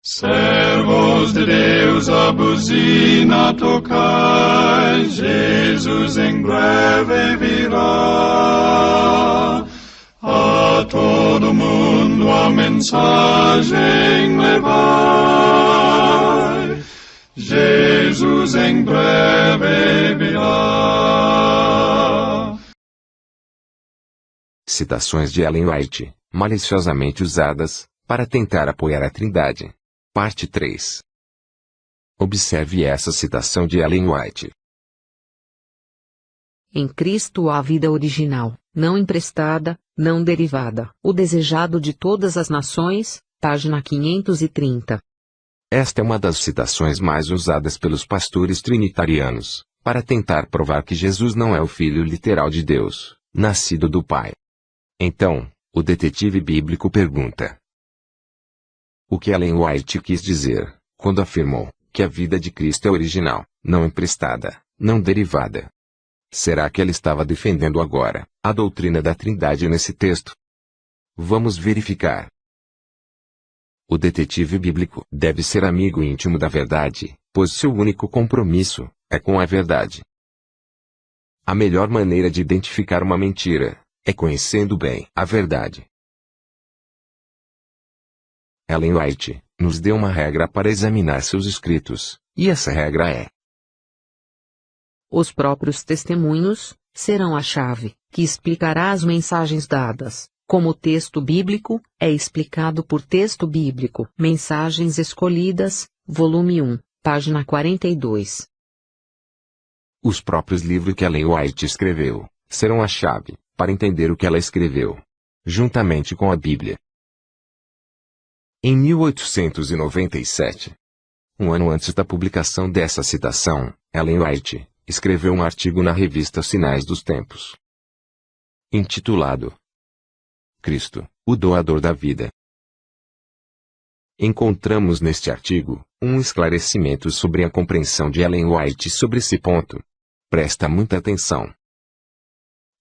Servos de Deus, a buzina tocai, Jesus em breve virá. A todo mundo a mensagem levai, Jesus em breve virá. Citações de Ellen White, maliciosamente usadas, para tentar apoiar a Trindade. Parte 3. Observe essa citação de Ellen White. Em Cristo há vida original, não emprestada, não derivada. O desejado de todas as nações, página 530. Esta é uma das citações mais usadas pelos pastores trinitarianos, para tentar provar que Jesus não é o Filho literal de Deus, nascido do Pai. Então, o detetive bíblico pergunta: o que Ellen White quis dizer, quando afirmou que a vida de Cristo é original, não emprestada, não derivada? Será que ela estava defendendo agora a doutrina da Trindade nesse texto? Vamos verificar. O detetive bíblico deve ser amigo íntimo da verdade, pois seu único compromisso é com a verdade. A melhor maneira de identificar uma mentira é conhecendo bem a verdade. Ellen White nos deu uma regra para examinar seus escritos, e essa regra é: os próprios testemunhos serão a chave que explicará as mensagens dadas, como o texto bíblico é explicado por texto bíblico. Mensagens Escolhidas, volume 1, página 42. Os próprios livros que Ellen White escreveu serão a chave para entender o que ela escreveu, juntamente com a Bíblia. Em 1897, um ano antes da publicação dessa citação, Ellen White escreveu um artigo na revista Sinais dos Tempos, intitulado Cristo, o Doador da Vida. Encontramos neste artigo um esclarecimento sobre a compreensão de Ellen White sobre esse ponto. Presta muita atenção.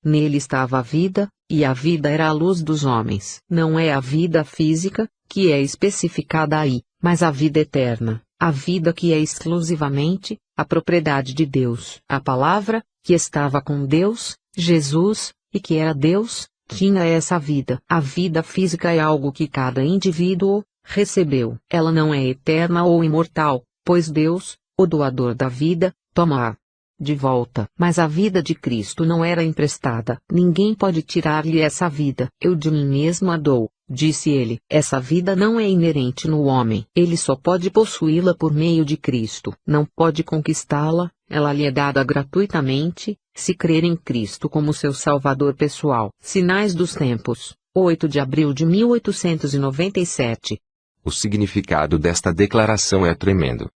Nele estava a vida, e a vida era a luz dos homens. Não é a vida física, que é especificada aí, mas a vida eterna, a vida que é exclusivamente a propriedade de Deus. A palavra, que estava com Deus, Jesus, e que era Deus, tinha essa vida. A vida física é algo que cada indivíduo recebeu. Ela não é eterna ou imortal, pois Deus, o doador da vida, toma-a de volta. Mas a vida de Cristo não era emprestada. Ninguém pode tirar-lhe essa vida. Eu de mim mesmo a dou, disse ele. Essa vida não é inerente no homem. Ele só pode possuí-la por meio de Cristo. Não pode conquistá-la, ela lhe é dada gratuitamente, se crer em Cristo como seu Salvador pessoal. Sinais dos Tempos, 8 de abril de 1897. O significado desta declaração é tremendo.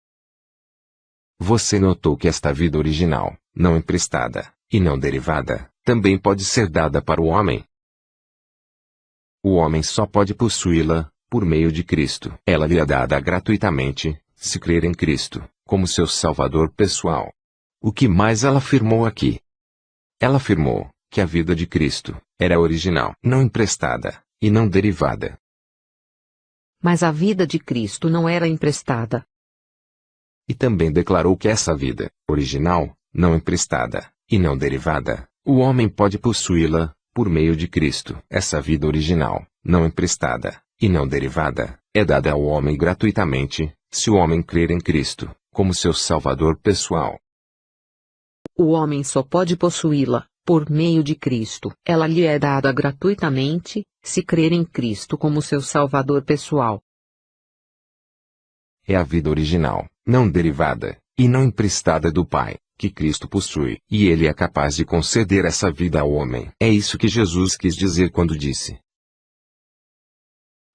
Você notou que esta vida original, não emprestada, e não derivada, também pode ser dada para o homem? O homem só pode possuí-la, por meio de Cristo. Ela lhe é dada gratuitamente, se crer em Cristo, como seu Salvador pessoal. O que mais ela afirmou aqui? Ela afirmou que a vida de Cristo era original, não emprestada, e não derivada. Mas a vida de Cristo não era emprestada. E também declarou que essa vida, original, não emprestada, e não derivada, o homem pode possuí-la, por meio de Cristo. Essa vida original, não emprestada, e não derivada, é dada ao homem gratuitamente, se o homem crer em Cristo, como seu Salvador pessoal. O homem só pode possuí-la, por meio de Cristo. Ela lhe é dada gratuitamente, se crer em Cristo como seu Salvador pessoal. É a vida original, não derivada, e não emprestada do Pai, que Cristo possui, e Ele é capaz de conceder essa vida ao homem. É isso que Jesus quis dizer quando disse: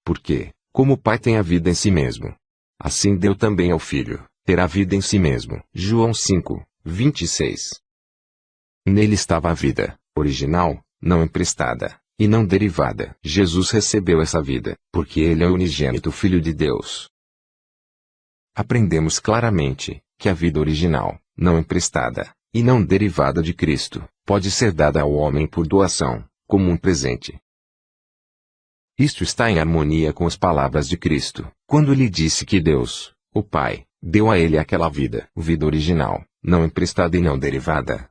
porque, como o Pai tem a vida em si mesmo, assim deu também ao Filho ter a vida em si mesmo. João 5, 26. Nele estava a vida, original, não emprestada, e não derivada. Jesus recebeu essa vida, porque Ele é o unigênito Filho de Deus. Aprendemos claramente que a vida original, não emprestada, e não derivada de Cristo, pode ser dada ao homem por doação, como um presente. Isto está em harmonia com as palavras de Cristo, quando ele disse que Deus, o Pai, deu a ele aquela vida original, não emprestada e não derivada.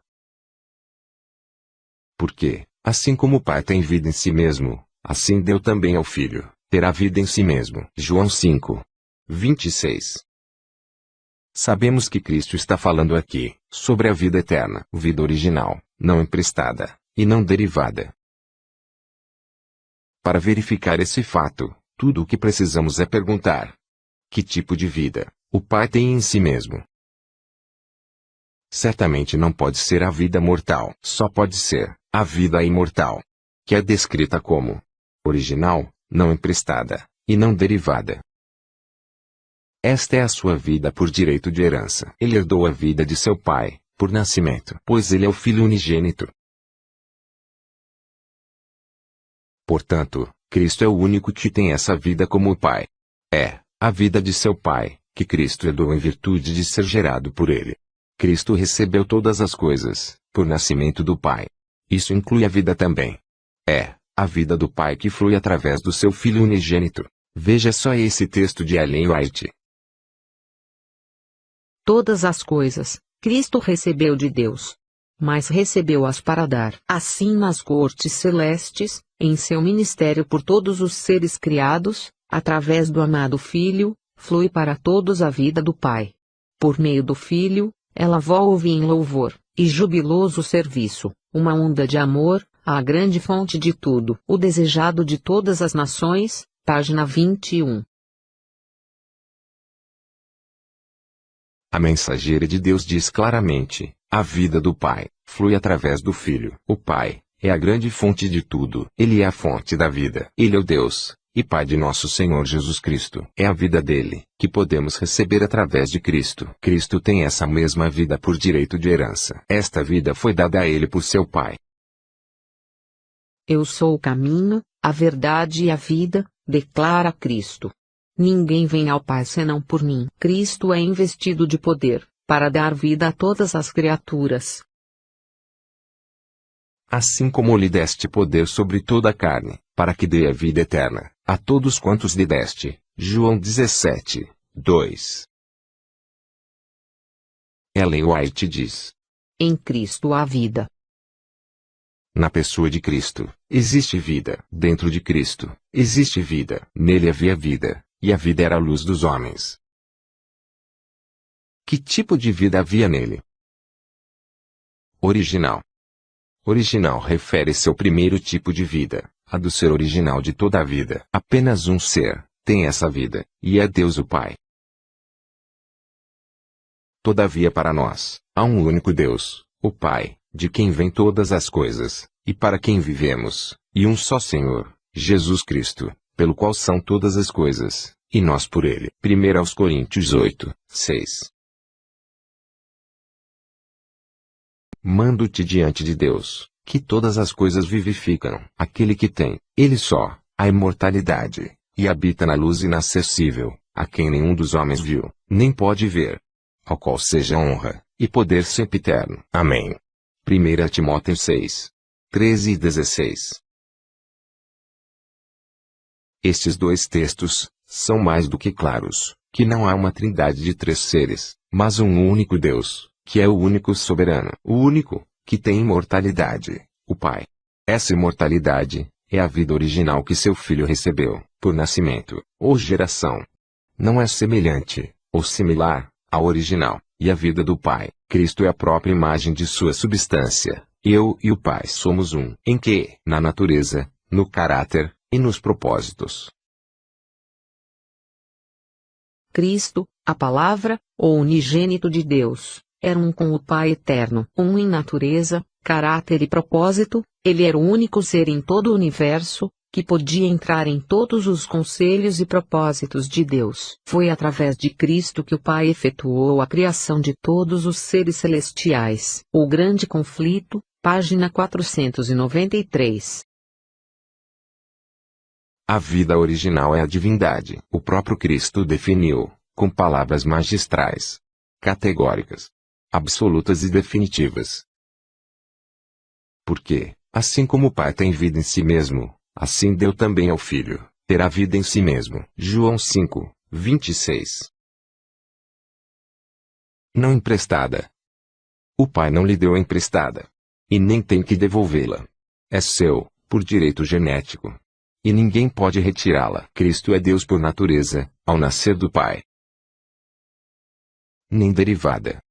Porque, assim como o Pai tem vida em si mesmo, assim deu também ao Filho, ter a vida em si mesmo. João 5, 26. Sabemos que Cristo está falando aqui, sobre a vida eterna, vida original, não emprestada, e não derivada. Para verificar esse fato, tudo o que precisamos é perguntar: que tipo de vida o Pai tem em si mesmo? Certamente não pode ser a vida mortal, só pode ser a vida imortal, que é descrita como original, não emprestada, e não derivada. Esta é a sua vida por direito de herança. Ele herdou a vida de seu Pai, por nascimento, pois ele é o Filho unigênito. Portanto, Cristo é o único que tem essa vida como o Pai. É a vida de seu Pai, que Cristo herdou em virtude de ser gerado por ele. Cristo recebeu todas as coisas, por nascimento do Pai. Isso inclui a vida também. É a vida do Pai que flui através do seu Filho unigênito. Veja só esse texto de Ellen White. Todas as coisas, Cristo recebeu de Deus. Mas recebeu-as para dar. Assim nas cortes celestes, em seu ministério por todos os seres criados, através do amado Filho, flui para todos a vida do Pai. Por meio do Filho, ela volve em louvor e jubiloso serviço, uma onda de amor, a grande fonte de tudo. O desejado de todas as nações, página 21. A mensageira de Deus diz claramente: a vida do Pai flui através do Filho. O Pai é a grande fonte de tudo. Ele é a fonte da vida. Ele é o Deus e Pai de nosso Senhor Jesus Cristo. É a vida dele, que podemos receber através de Cristo. Cristo tem essa mesma vida por direito de herança. Esta vida foi dada a ele por seu Pai. Eu sou o caminho, a verdade e a vida, declara Cristo. Ninguém vem ao Pai senão por mim. Cristo é investido de poder, para dar vida a todas as criaturas. Assim como lhe deste poder sobre toda a carne, para que dê a vida eterna a todos quantos lhe deste. João 17, 2. Ellen White diz: Em Cristo há vida. Na pessoa de Cristo, existe vida. Dentro de Cristo, existe vida. Nele havia vida, e a vida era a luz dos homens. Que tipo de vida havia nele? Original. Original refere-se ao primeiro tipo de vida, a do ser original de toda a vida. Apenas um ser tem essa vida, e é Deus o Pai. Todavia para nós, há um único Deus, o Pai, de quem vêm todas as coisas, e para quem vivemos, e um só Senhor, Jesus Cristo, pelo qual são todas as coisas, e nós por ele. 1 Coríntios 8, 6. Mando-te diante de Deus, que todas as coisas vivificam aquele que tem, ele só, a imortalidade, e habita na luz inacessível, a quem nenhum dos homens viu, nem pode ver. Ao qual seja honra, e poder sempiterno. Amém. 1 Timóteo 6, 13 e 16. Estes dois textos são mais do que claros, que não há uma trindade de três seres, mas um único Deus, que é o único soberano, o único, que tem imortalidade, o Pai. Essa imortalidade é a vida original que seu Filho recebeu, por nascimento, ou geração. Não é semelhante, ou similar, à original, e a vida do Pai. Cristo é a própria imagem de sua substância. Eu e o Pai somos um, em que, na natureza, no caráter, e nos propósitos. Cristo, a palavra, o unigênito de Deus, era um com o Pai eterno, um em natureza, caráter e propósito. Ele era o único ser em todo o universo, que podia entrar em todos os conselhos e propósitos de Deus. Foi através de Cristo que o Pai efetuou a criação de todos os seres celestiais. O Grande Conflito, página 493. A vida original é a divindade. O próprio Cristo definiu, com palavras magistrais, categóricas, absolutas e definitivas. Porque, assim como o Pai tem vida em si mesmo, Assim deu também ao Filho, ter a vida em si mesmo. João 5, 26. Não emprestada. O Pai não lhe deu emprestada. E nem tem que devolvê-la. É seu, por direito genético. E ninguém pode retirá-la. Cristo é Deus por natureza, ao nascer do Pai. Nem derivada.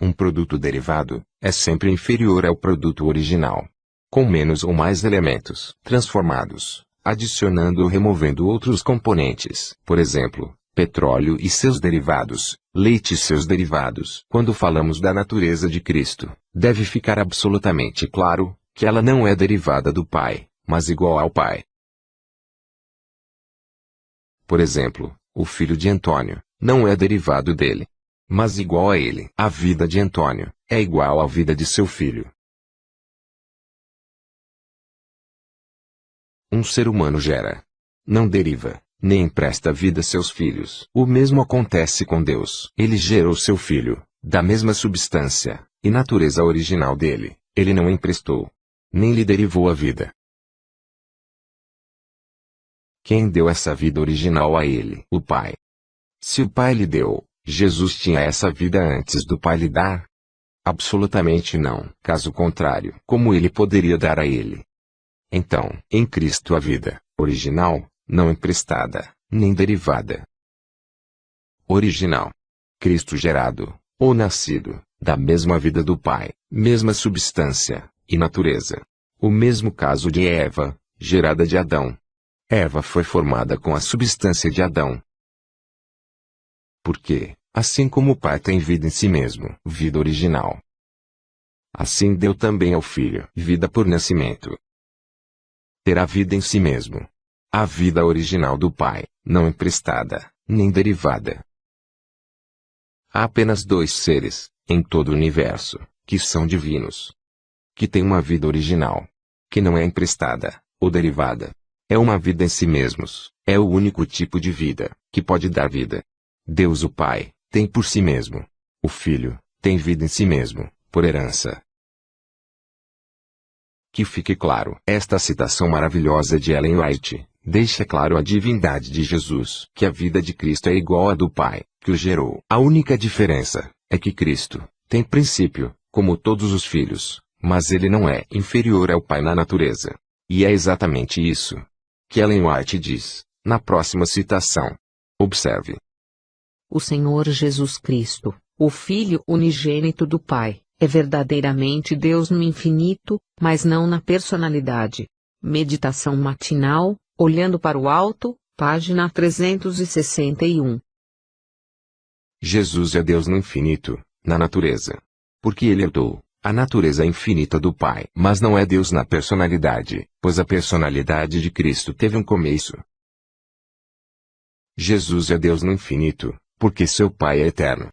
Um produto derivado é sempre inferior ao produto original, com menos ou mais elementos transformados, adicionando ou removendo outros componentes, por exemplo, petróleo e seus derivados, leite e seus derivados. Quando falamos da natureza de Cristo, deve ficar absolutamente claro que ela não é derivada do Pai, mas igual ao Pai. Por exemplo, o filho de Antônio não é derivado dele, mas igual a ele. A vida de Antônio é igual à vida de seu filho. Um ser humano gera, não deriva, nem empresta vida a seus filhos. O mesmo acontece com Deus. Ele gerou seu filho, da mesma substância e natureza original dele. Ele não emprestou, nem lhe derivou a vida. Quem deu essa vida original a ele? O Pai. Se o Pai lhe deu, Jesus tinha essa vida antes do Pai lhe dar? Absolutamente não. Caso contrário, como ele poderia dar a ele? Então, em Cristo a vida original, não emprestada, nem derivada. Original. Cristo gerado, ou nascido, da mesma vida do Pai, mesma substância e natureza. O mesmo caso de Eva, gerada de Adão. Eva foi formada com a substância de Adão. Porque, assim como o Pai tem vida em si mesmo, vida original, assim deu também ao Filho vida por nascimento. Ter a vida em si mesmo. A vida original do Pai, não emprestada, nem derivada. Há apenas dois seres, em todo o universo, que são divinos. Que têm uma vida original. Que não é emprestada, ou derivada. É uma vida em si mesmos. É o único tipo de vida, que pode dar vida. Deus o Pai, tem por si mesmo. O Filho, tem vida em si mesmo, por herança. Que fique claro, esta citação maravilhosa de Ellen White deixa claro a divindade de Jesus, que a vida de Cristo é igual à do Pai, que o gerou. A única diferença é que Cristo tem princípio, como todos os filhos, mas ele não é inferior ao Pai na natureza. E é exatamente isso que Ellen White diz, na próxima citação. Observe. O Senhor Jesus Cristo, o Filho unigênito do Pai, é verdadeiramente Deus no infinito, mas não na personalidade. Meditação matinal, olhando para o alto, página 361. Jesus é Deus no infinito, na natureza. Porque ele herdou a natureza infinita do Pai. Mas não é Deus na personalidade, pois a personalidade de Cristo teve um começo. Jesus é Deus no infinito, porque seu Pai é eterno.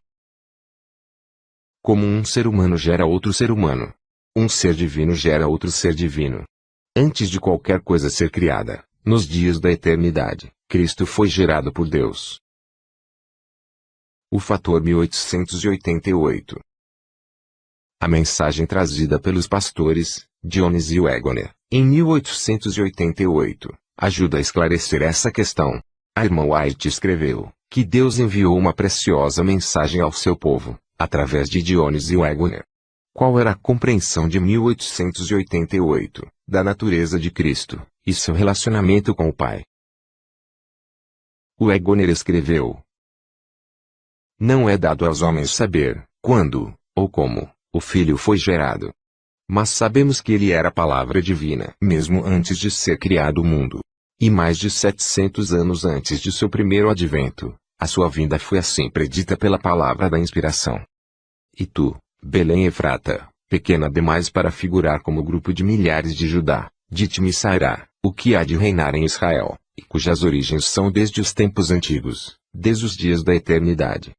Como um ser humano gera outro ser humano, um ser divino gera outro ser divino. Antes de qualquer coisa ser criada, nos dias da eternidade, Cristo foi gerado por Deus. O fator 1888. A mensagem trazida pelos pastores, Jones e Waggoner, em 1888, ajuda a esclarecer essa questão. A irmã White escreveu que Deus enviou uma preciosa mensagem ao seu povo, através de Jones e Waggoner. Qual era a compreensão de 1888, da natureza de Cristo, e seu relacionamento com o Pai? Waggoner escreveu: não é dado aos homens saber, quando, ou como, o Filho foi gerado. Mas sabemos que ele era a palavra divina, mesmo antes de ser criado o mundo. E mais de 700 anos antes de seu primeiro advento, a sua vinda foi assim predita pela palavra da inspiração. E tu, Belém Efrata, pequena demais para figurar como grupo de milhares de Judá, de-te-me sairá, o que há de reinar em Israel, e cujas origens são desde os tempos antigos, desde os dias da eternidade.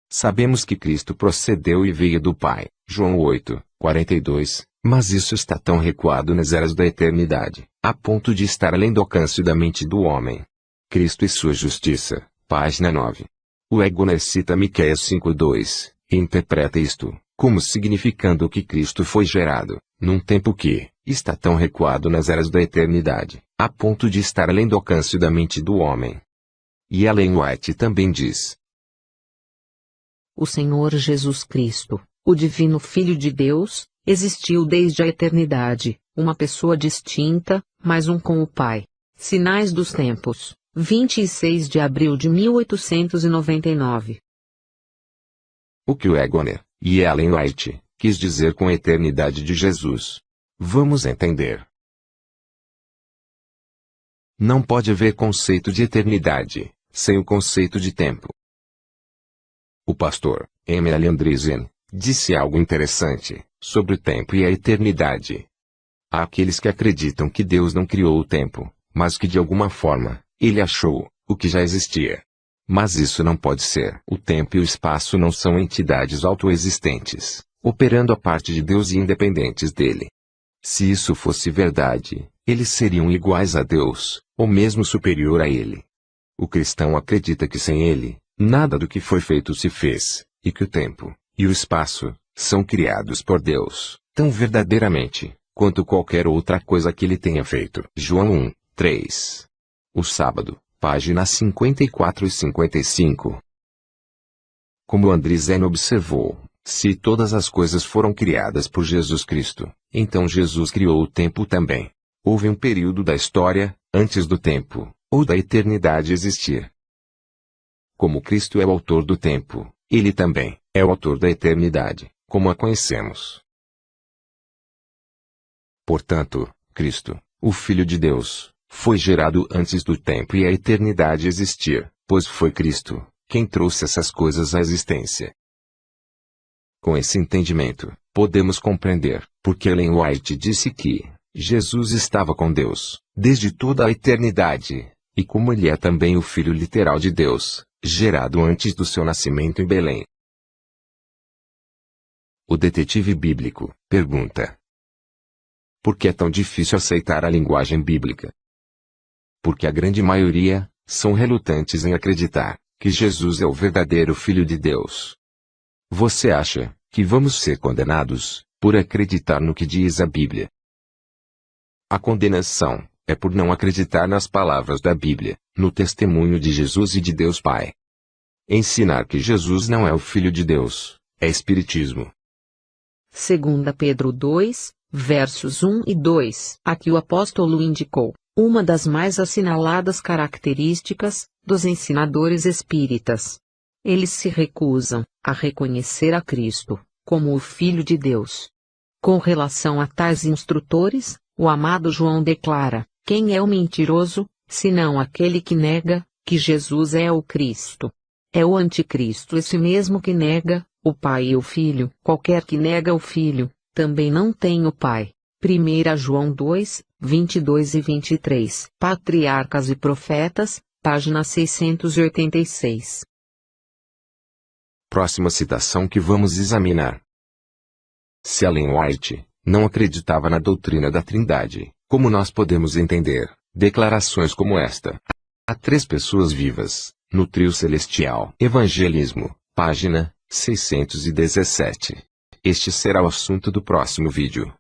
Sabemos que Cristo procedeu e veio do Pai, João 8, 42, mas isso está tão recuado nas eras da eternidade, a ponto de estar além do alcance da mente do homem. Cristo e sua justiça, página 9. Waggoner cita Miqueias 5:2, e interpreta isto como significando que Cristo foi gerado, num tempo que está tão recuado nas eras da eternidade, a ponto de estar além do alcance da mente do homem. E Ellen White também diz: o Senhor Jesus Cristo, o Divino Filho de Deus, existiu desde a eternidade, uma pessoa distinta, mas um com o Pai. Sinais dos Tempos, 26 de abril de 1899. O que Waggoner e Ellen White quis dizer com a eternidade de Jesus? Vamos entender. Não pode haver conceito de eternidade sem o conceito de tempo. O pastor Emil Andresen disse algo interessante sobre o tempo e a eternidade. Há aqueles que acreditam que Deus não criou o tempo, mas que de alguma forma, ele achou o que já existia. Mas isso não pode ser. O tempo e o espaço não são entidades autoexistentes, operando a parte de Deus e independentes dele. Se isso fosse verdade, eles seriam iguais a Deus, ou mesmo superior a ele. O cristão acredita que sem ele, nada do que foi feito se fez, e que o tempo e o espaço são criados por Deus, tão verdadeiramente quanto qualquer outra coisa que ele tenha feito. João 1, 3. O sábado, páginas 54 e 55. Como Andresen observou, se todas as coisas foram criadas por Jesus Cristo, então Jesus criou o tempo também. Houve um período da história, antes do tempo, ou da eternidade existir. Como Cristo é o autor do tempo, ele também é o autor da eternidade, como a conhecemos. Portanto, Cristo, o Filho de Deus, foi gerado antes do tempo e a eternidade existir, pois foi Cristo quem trouxe essas coisas à existência. Com esse entendimento, podemos compreender porque Ellen White disse que Jesus estava com Deus desde toda a eternidade, e como ele é também o Filho literal de Deus, gerado antes do seu nascimento em Belém. O detetive bíblico pergunta: por que é tão difícil aceitar a linguagem bíblica? Porque a grande maioria são relutantes em acreditar que Jesus é o verdadeiro Filho de Deus. Você acha que vamos ser condenados por acreditar no que diz a Bíblia? A condenação é por não acreditar nas palavras da Bíblia, no testemunho de Jesus e de Deus Pai. Ensinar que Jesus não é o Filho de Deus é espiritismo. 2 Pedro 2, versos 1 e 2. Aqui o apóstolo indicou uma das mais assinaladas características dos ensinadores espíritas. Eles se recusam a reconhecer a Cristo como o Filho de Deus. Com relação a tais instrutores, o amado João declara: quem é o mentiroso, senão aquele que nega que Jesus é o Cristo? É o anticristo esse mesmo que nega o Pai e o Filho. Qualquer que nega o Filho, também não tem o Pai. 1 João 2, 22 e 23. Patriarcas e Profetas, página 686. Próxima citação que vamos examinar. Se Ellen White não acreditava na doutrina da Trindade, como nós podemos entender declarações como esta? Há três pessoas vivas no trio celestial. Evangelismo, página 617. Este será o assunto do próximo vídeo.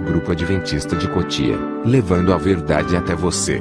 Grupo Adventista de Cotia, levando a verdade até você.